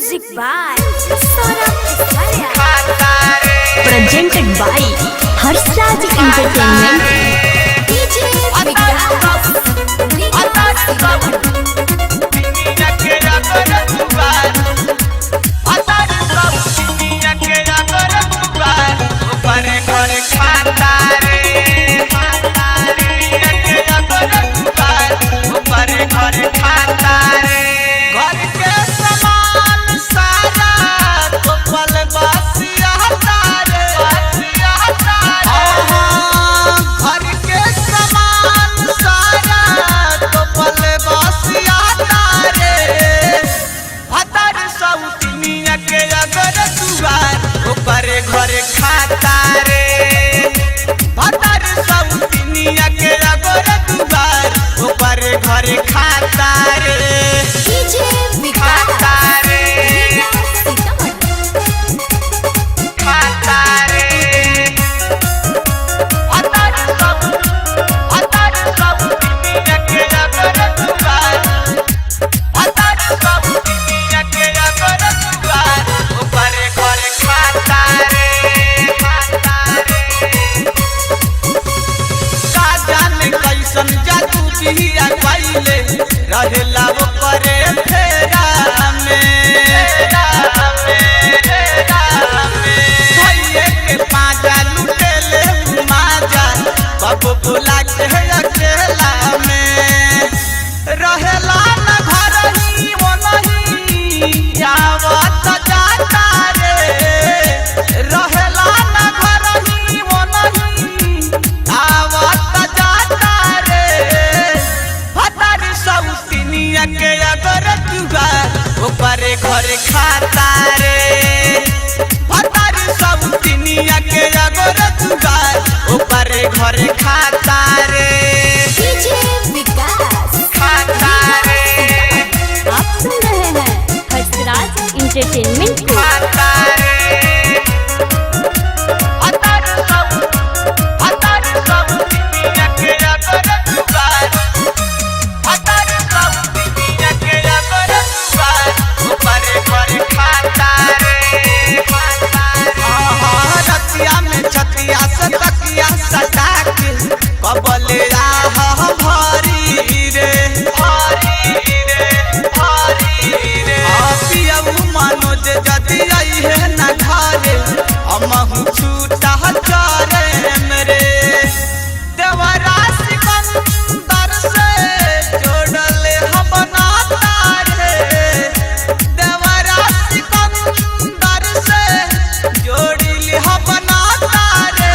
Music by Saurabh Ismaria. Presented by Harsraj Entertainment. DJ Vikas. घरे खाता रे भतर सब दुनिया के अगर दुआर ऊपर घरे खाता रे DJ Vikas. खाता रे खाता रे भतर सब दुनिया के अगर दुआर भतर सब दुनिया के अगर दुआर ऊपर घरे खाता रे कैसन जादू बिया पाइले रहेला वो परे फेरा में भइए के पाजा लुटेले माजा बाबू बुला के अकेला में रहेला न घर ही वो नहीं आवत जाता रे रहेला न घर ही वो नहीं आवत जाता रे भतर सब दुनिया के अगर दुआर ऊपर घरे खाता रे भतर सब दुनिया के अगर दुआर ऊपर घरे खाता रे DJ Vikas. खाता रे आप सुन रहे हैं हर्षराज इंटरटेनमेंट को। खाता रे भतर सब दुनिया के अगर दुआर भतर सब दुनिया के अगर दुआर ऊपर घरे खाता रे रतिया में छतिया से तकिया सटा के कबले आह भरी रे पियऊ मनोज जदि आई है न घरे हमहू छूटा करे मेरे देवरा सिकंदर से जोड़ले हम नाता रे देवरा सिकंदर से जोड़ले हम नाता रे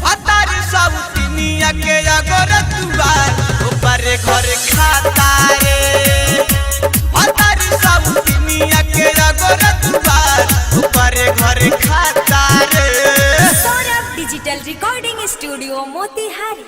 भतर सब दुनिया के अगर दुआर ऊपर घरे खाता रे भतर सब दुनिया के अगर दुआर ऊपर घरे खाता रे Saurabh Digital Recording Studio, Motihari.